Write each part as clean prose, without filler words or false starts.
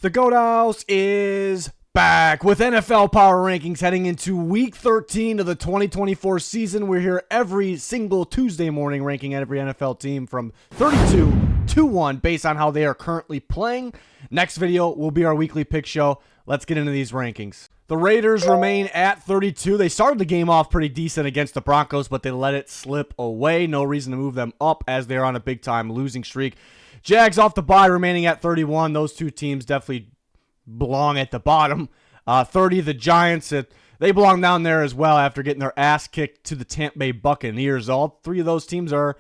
The Goat House is back with NFL Power Rankings heading into Week 13 of the 2024 season. We're here every single Tuesday morning ranking every NFL team from 32 to 1 based on how they are currently playing. Next video will be our weekly pick show. Let's get into these rankings. The Raiders remain at 32. They started the game off pretty decent against the Broncos, but they let it slip away. No reason to move them up as they're on a big-time losing streak. Jags off the bye, remaining at 31. Those two teams definitely belong at the bottom. 30, the Giants, they belong down there as well after getting their ass kicked to the Tampa Bay Buccaneers. All three of those teams are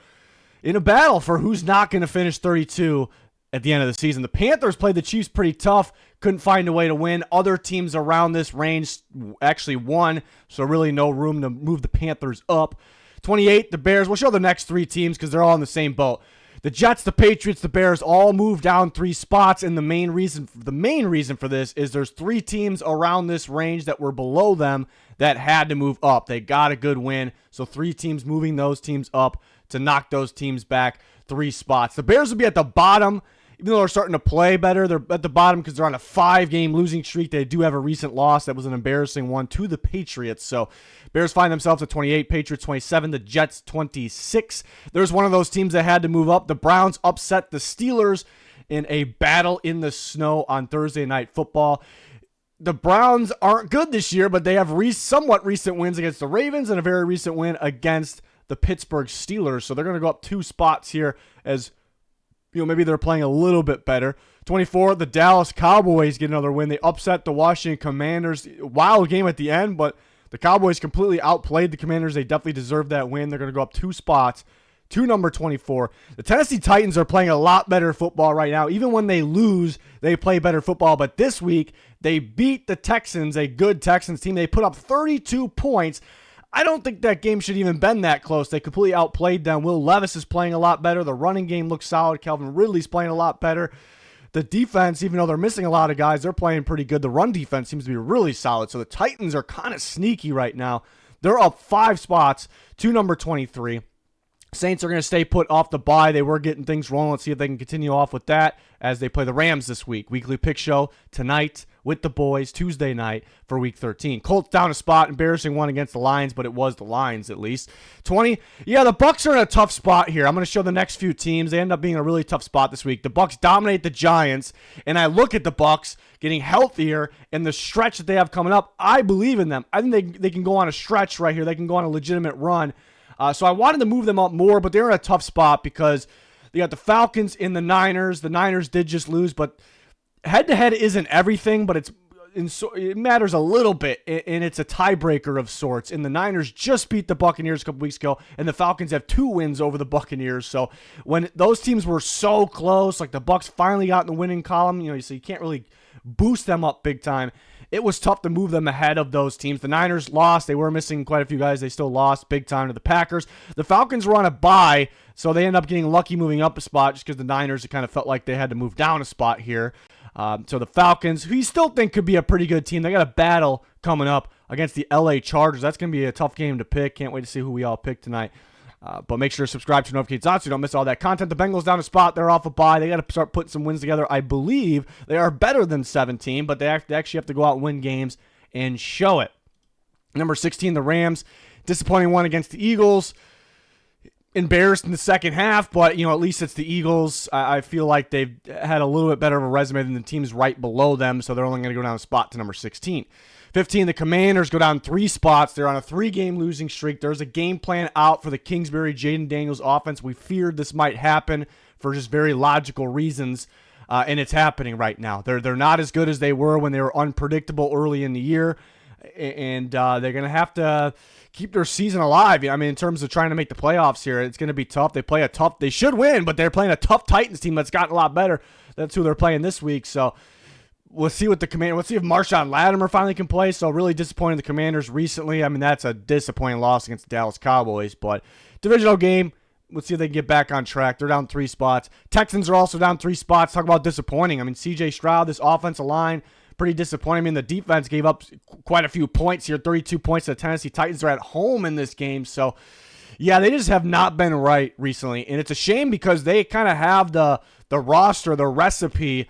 in a battle for who's not going to finish 32 at the end of the season. The Panthers played the Chiefs pretty tough, couldn't find a way to win. Other teams around this range actually won, so really no room to move the Panthers up. 28, the Bears. We'll show the next three teams because they're all in the same boat. The Jets, the Patriots, the Bears all moved down 3 spots, and the main reason for this is there's 3 teams around this range that were below them that had to move up. They got a good win, so 3 teams moving those teams up to knock those teams back 3 spots. The Bears will be at the bottom, even though they're starting to play better. They're at the bottom because they're on a 5-game losing streak. They do have a recent loss that was an embarrassing one to the Patriots. So Bears find themselves at 28, Patriots 27, the Jets 26. There's one of those teams that had to move up. The Browns upset the Steelers in a battle in the snow on Thursday Night Football. The Browns aren't good this year, but they have somewhat recent wins against the Ravens and a very recent win against the Pittsburgh Steelers. So they're going to go up 2 spots here as maybe they're playing a little bit better. 24, the Dallas Cowboys get another win. They upset the Washington Commanders. Wild game at the end, but the Cowboys completely outplayed the Commanders. They definitely deserve that win. They're going to go up 2 spots to number 24. The Tennessee Titans are playing a lot better football right now. Even when they lose, they play better football. But this week, they beat the Texans, a good Texans team. They put up 32 points. I don't think that game should even been that close. They completely outplayed them. Will Levis is playing a lot better. The running game looks solid. Calvin Ridley's playing a lot better. The defense, even though they're missing a lot of guys, they're playing pretty good. The run defense seems to be really solid. So the Titans are kind of sneaky right now. They're up 5 spots to number 23. Saints are going to stay put off the bye. They were getting things rolling. Let's see if they can continue off with that as they play the Rams this week. Weekly pick show tonight with the boys, Tuesday night for Week 13. Colts down a spot, embarrassing one against the Lions, but it was the Lions at least. 20, yeah, the Bucs are in a tough spot here. I'm going to show the next few teams. They end up being a really tough spot this week. The Bucs dominate the Giants, and I look at the Bucs getting healthier and the stretch that they have coming up. I believe in them. I think they can go on a stretch right here. They can go on a legitimate run. So I wanted to move them up more, but they're in a tough spot because they got the Falcons and the Niners. The Niners did just lose, but head-to-head isn't everything, but it matters a little bit, and it's a tiebreaker of sorts. And the Niners just beat the Buccaneers a couple weeks ago, and the Falcons have 2 wins over the Buccaneers. So when those teams were so close, like the Bucs finally got in the winning column, so you can't really boost them up big time. It was tough to move them ahead of those teams. The Niners lost. They were missing quite a few guys. They still lost big time to the Packers. The Falcons were on a bye, so they end up getting lucky moving up a spot just because the Niners kind of felt like they had to move down a spot here. So the Falcons, who you still think could be a pretty good team, they got a battle coming up against the LA Chargers. That's going to be a tough game to pick. Can't wait to see who we all pick tonight. But make sure to subscribe to notifications on so you don't miss all that content. The Bengals down a spot. They're off a bye. They got to start putting some wins together. I believe they are better than 17, but they actually have to go out and win games and show it. Number 16, the Rams. Disappointing one against the Eagles. Embarrassed in the second half, but at least it's the Eagles. I feel like they've had a little bit better of a resume than the teams right below them, so they're only going to go down a spot to number 16. 15, the Commanders go down 3 spots. They're on a 3-game losing streak. There's a game plan out for the Kingsbury Jaden Daniels offense. We feared this might happen for just very logical reasons, and it's happening right now. They're not as good as they were when they were unpredictable early in the year, and they're going to have to keep their season alive. I mean, in terms of trying to make the playoffs here, it's going to be tough. They should win, but they're playing a tough Titans team that's gotten a lot better. That's who they're playing this week, so we'll see what the Commanders. Let's see if Marshawn Lattimore finally can play. So really disappointing the Commanders recently. I mean, that's a disappointing loss against the Dallas Cowboys. But divisional game. Let's see if they can get back on track. They're down 3 spots. Texans are also down 3 spots. Talk about disappointing. I mean, C.J. Stroud, this offensive line, pretty disappointing. I mean, the defense gave up quite a few points here. 32 points to the Tennessee Titans. Are at home in this game. So, yeah, they just have not been right recently. And it's a shame because they kind of have the roster, the recipe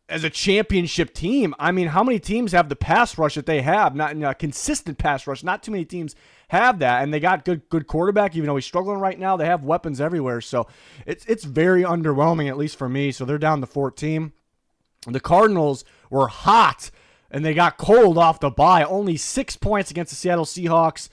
as a championship team. I mean, how many teams have the pass rush that they have? Not a consistent pass rush. Not too many teams have that, and they got good quarterback. Even though he's struggling right now, they have weapons everywhere. So it's very underwhelming, at least for me. So they're down to 14. The Cardinals were hot, and they got cold off the bye. Only 6 points against the Seattle Seahawks.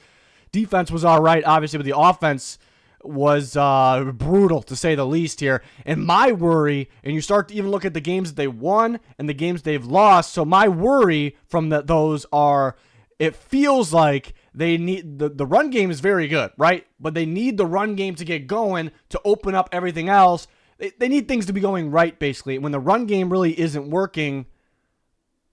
Defense was all right, obviously, but the offense was brutal, to say the least here. And my worry, and you start to even look at the games that they won and the games they've lost, so my worry from those are, it feels like they need, the run game is very good, right? But they need the run game to get going to open up everything else. They need things to be going right, basically. When the run game really isn't working,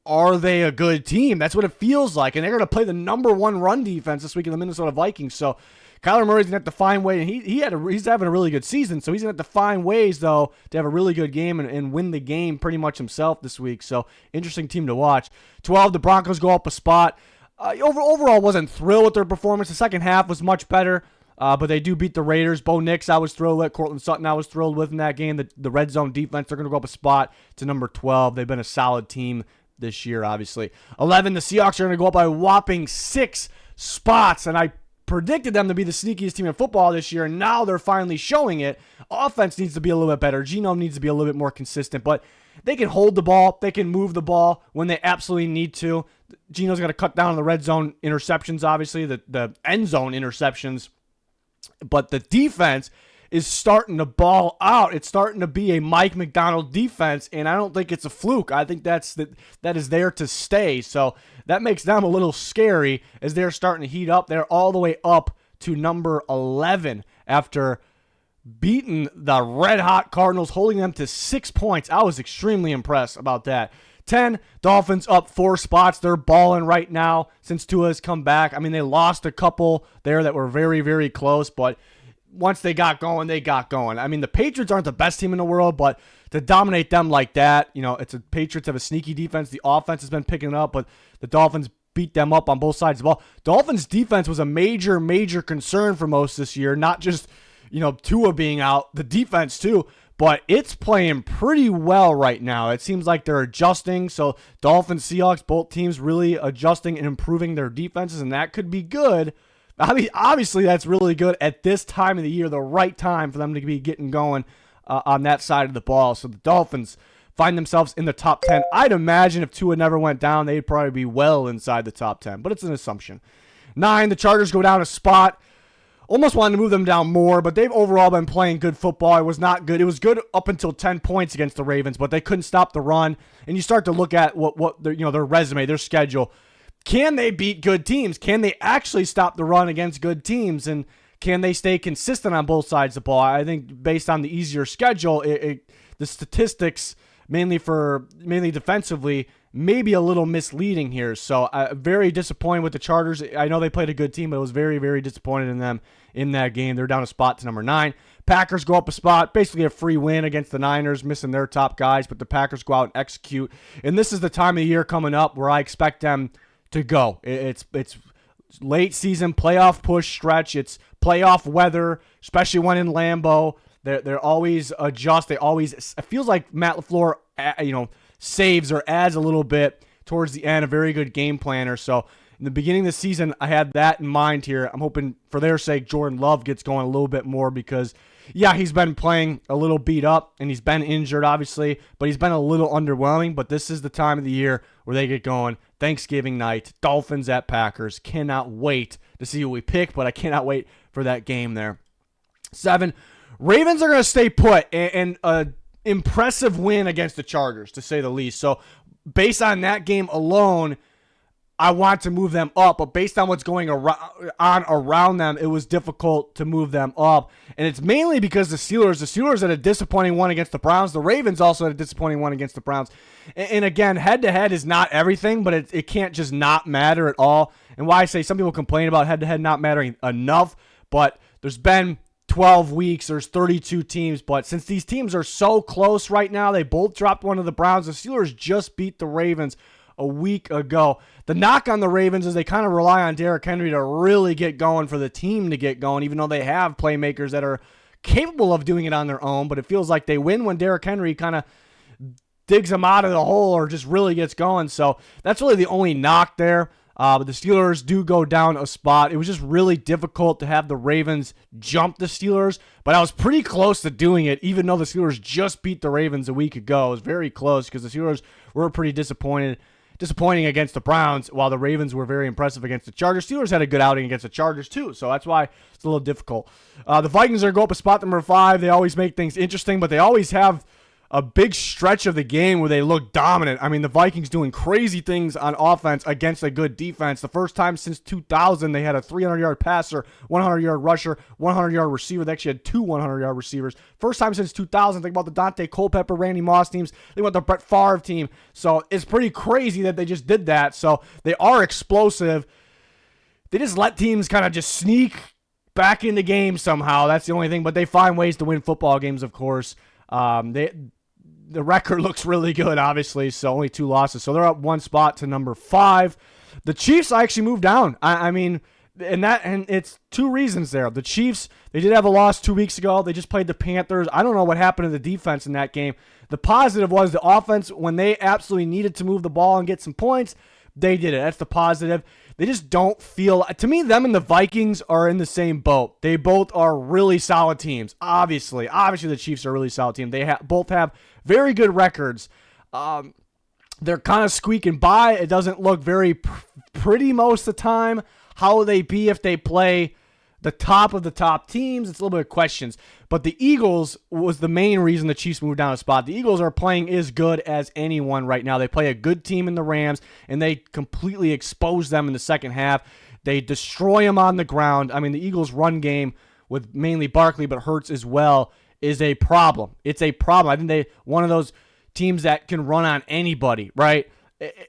are they a good team? That's what it feels like. And they're going to play the number one run defense this week in the Minnesota Vikings. So Kyler Murray's going to have to find ways. And he's having a really good season. So he's going to have to find ways, though, to have a really good game and win the game pretty much himself this week. So interesting team to watch. 12, the Broncos go up a spot. Overall, wasn't thrilled with their performance. The second half was much better. But they do beat the Raiders. Bo Nix, I was thrilled with. Cortland Sutton, I was thrilled with in that game. The red zone defense, they're going to go up a spot to number 12. They've been a solid team this year, obviously. 11, the Seahawks are going to go up by a whopping 6 spots. And I predicted them to be the sneakiest team in football this year, and now they're finally showing it. Offense needs to be a little bit better. Geno needs to be a little bit more consistent, but they can hold the ball. They can move the ball when they absolutely need to. Geno's got to cut down on the red zone interceptions, obviously, the end zone interceptions. But the defense is starting to ball out. It's starting to be a Mike Macdonald defense, and I don't think it's a fluke. I think that is there to stay. So that makes them a little scary as they're starting to heat up. They're all the way up to number 11 after beating the red-hot Cardinals, holding them to 6 points. I was extremely impressed about that. 10, Dolphins up 4 spots. They're balling right now since Tua's come back. I mean, they lost a couple there that were very, very close, but once they got going, they got going. I mean, the Patriots aren't the best team in the world, but to dominate them like that, it's a Patriots have a sneaky defense. The offense has been picking up, but the Dolphins beat them up on both sides of the ball. Dolphins defense was a major, major concern for most this year, not just, Tua being out, the defense too. But it's playing pretty well right now. It seems like they're adjusting. So Dolphins, Seahawks, both teams really adjusting and improving their defenses, and that could be good. I mean, obviously, that's really good at this time of the year, the right time for them to be getting going on that side of the ball. So the Dolphins find themselves in the top 10. I'd imagine if Tua never went down, they'd probably be well inside the top 10, but it's an assumption. 9, the Chargers go down a spot. Almost wanted to move them down more, but they've overall been playing good football. It was not good. It was good up until 10 points against the Ravens, but they couldn't stop the run. And you start to look at what their resume, their schedule. Can they beat good teams? Can they actually stop the run against good teams? And can they stay consistent on both sides of the ball? I think based on the easier schedule, the statistics, mainly defensively, may be a little misleading here. So very disappointed with the Chargers. I know they played a good team, but I was very, very disappointed in them in that game. They're down a spot to number 9. Packers go up a spot, basically a free win against the Niners, missing their top guys, but the Packers go out and execute. And this is the time of the year coming up where I expect them to go. It's late season playoff push stretch. It's playoff weather, especially when in Lambeau. They're always adjust. It feels like Matt LaFleur, saves or adds a little bit towards the end. A very good game planner. So in the beginning of the season, I had that in mind here. I'm hoping for their sake, Jordan Love gets going a little bit more because, yeah, he's been playing a little beat up and he's been injured, obviously, but he's been a little underwhelming. But this is the time of the year where they get going. Thanksgiving night, Dolphins at Packers. Cannot wait to see who we pick, but I cannot wait for that game there. 7, Ravens are going to stay put and impressive win against the Chargers, to say the least. So based on that game alone, I want to move them up, but based on what's going around them, it was difficult to move them up. And it's mainly because the Steelers had a disappointing one against the Browns. The Ravens also had a disappointing one against the Browns. And again, head-to-head is not everything, but it can't just not matter at all. And why I say some people complain about head-to-head not mattering enough, but there's been 12 weeks, there's 32 teams, but since these teams are so close right now, they both dropped one of the Browns. The Steelers just beat the Ravens a week ago. The knock on the Ravens is they kind of rely on Derrick Henry to really get going for the team to get going, even though they have playmakers that are capable of doing it on their own, but it feels like they win when Derrick Henry kind of digs them out of the hole or just really gets going. So that's really the only knock there. But the Steelers do go down a spot. It was just really difficult to have the Ravens jump the Steelers, but I was pretty close to doing it, even though the Steelers just beat the Ravens a week ago. It was very close because the Steelers were pretty disappointing against the Browns, while the Ravens were very impressive against the Chargers. Steelers had a good outing against the Chargers too, so that's why it's a little difficult. The Vikings are going to go up a spot number 5. They always make things interesting, but they always have a big stretch of the game where they look dominant. I mean, the Vikings doing crazy things on offense against a good defense. The first time since 2000, they had a 300-yard passer, 100-yard rusher, 100-yard receiver. They actually had 2 100-yard receivers. First time since 2000. Think about the Dante Culpepper, Randy Moss teams. Think about the Brett Favre team. So it's pretty crazy that they just did that. So they are explosive. They just let teams kind of just sneak back into games somehow. That's the only thing. But they find ways to win football games, of course. The record looks really good, obviously, so only 2 losses. So they're up 1 spot to number 5. The Chiefs actually moved down. I mean, and it's 2 reasons there. The Chiefs, they did have a loss 2 weeks ago. They just played the Panthers. I don't know what happened to the defense in that game. The positive was the offense, when they absolutely needed to move the ball and get some points, they did it. That's the positive. They just don't feel, to me, them and the Vikings are in the same boat. They both are really solid teams. Obviously, the Chiefs are a really solid team. They both have very good records. They're kind of squeaking by. It doesn't look very pretty most of the time. How will they be if they play the top of the top teams? It's a little bit of questions. But the Eagles was the main reason the Chiefs moved down a spot. The Eagles are playing as good as anyone right now. They play a good team in the Rams, and they completely expose them in the second half. They destroy them on the ground. I mean, the Eagles' run game with mainly Barkley, but Hurts as well, is a problem. It's a problem. I think they one of those teams that can run on anybody, right?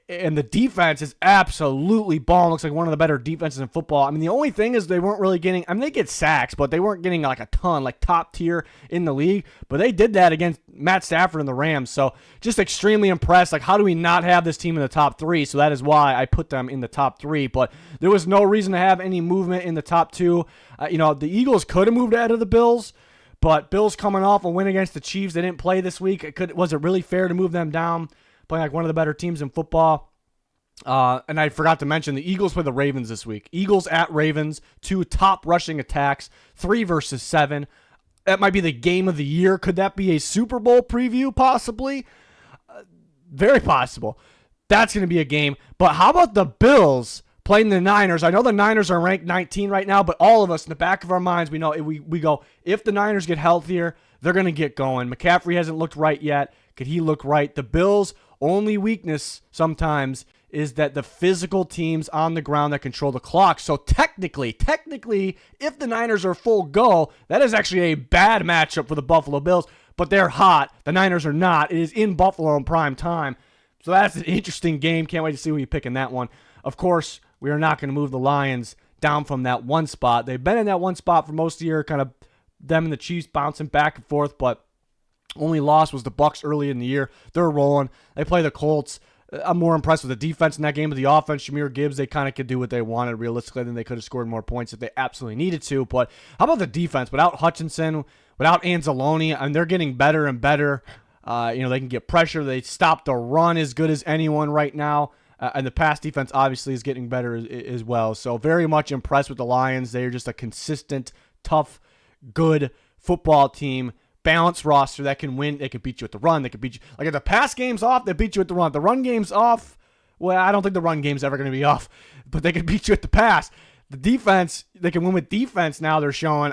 And the defense is absolutely balling. Looks like one of the better defenses in football. I mean, the only thing is they weren't really getting, I mean, they get sacks, but they weren't getting like a ton, like top tier in the league. But they did that against Matt Stafford and the Rams. So just extremely impressed. Like, how do we not have this team in the top 3? So that is why I put them in the top 3. But there was no reason to have any movement in the top 2. The Eagles could have moved ahead of the Bills. But Bills coming off a win against the Chiefs. They didn't play this week. Was it really fair to move them down? Playing like one of the better teams in football. And I forgot to mention, the Eagles play the Ravens this week. Eagles at Ravens, 2 top rushing attacks, 3 versus 7. That might be the game of the year. Could that be a Super Bowl preview, possibly? Very possible. That's going to be a game. But how about the Bills playing the Niners? I know the Niners are ranked 19 right now, but all of us in the back of our minds, we know we go, if the Niners get healthier, they're going to get going. McCaffrey hasn't looked right yet. Could he look right? The Bills' only weakness sometimes is that the physical teams on the ground that control the clock. So technically, if the Niners are full go, that is actually a bad matchup for the Buffalo Bills, but they're hot. The Niners are not. It is in Buffalo in prime time. So that's an interesting game. Can't wait to see who you pick in that one. Of course, we are not going to move the Lions down from that 1 spot. They've been in that 1 spot for most of the year, kind of them and the Chiefs bouncing back and forth, but only loss was the Bucs early in the year. They're rolling. They play the Colts. I'm more impressed with the defense in that game, but the offense, Jahmyr Gibbs, they kind of could do what they wanted realistically. Then they could have scored more points if they absolutely needed to. But how about the defense? Without Hutchinson, without Anzalone, I mean, they're getting better and better. They can get pressure. They stop the run as good as anyone right now. And the pass defense obviously is getting better as well. So very much impressed with the Lions. They're just a consistent, tough, good football team. Balanced roster that can win. They can beat you at the run. They can beat you. Like, if the pass game's off, they beat you at the run. If the run game's off, well, I don't think the run game's ever going to be off, but they can beat you at the pass. The defense, they can win with defense now. They're showing.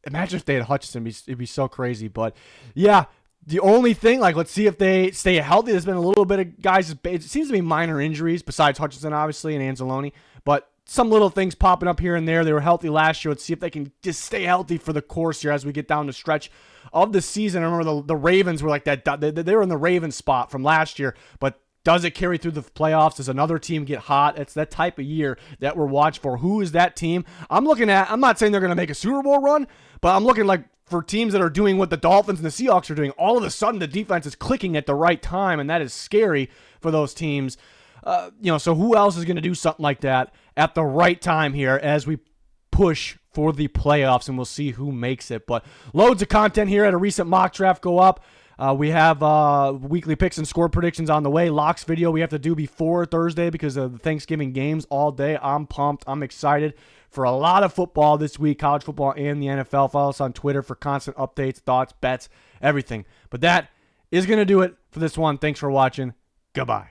Imagine if they had Hutchinson. It'd be so crazy. But, yeah, the only thing, like, let's see if they stay healthy. There's been a little bit of guys. It seems to be minor injuries besides Hutchinson, obviously, and Anzalone. But some little things popping up here and there. They were healthy last year. Let's see if they can just stay healthy for the course here as we get down the stretch of the season. I remember the Ravens were like that. They were in the Ravens spot from last year, but does it carry through the playoffs? Does another team get hot? It's that type of year that we're watching for. Who is that team? I'm not saying they're going to make a Super Bowl run, but I'm looking like for teams that are doing what the Dolphins and the Seahawks are doing. All of a sudden, the defense is clicking at the right time, and that is scary for those teams. So who else is going to do something like that at the right time here as we push for the playoffs, and we'll see who makes it. But loads of content here at a recent mock draft go up. We have weekly picks and score predictions on the way. Locks video we have to do before Thursday because of the Thanksgiving games all day. I'm pumped. I'm excited for a lot of football this week, college football and the NFL. Follow us on Twitter for constant updates, thoughts, bets, everything. But that is going to do it for this one. Thanks for watching. Goodbye.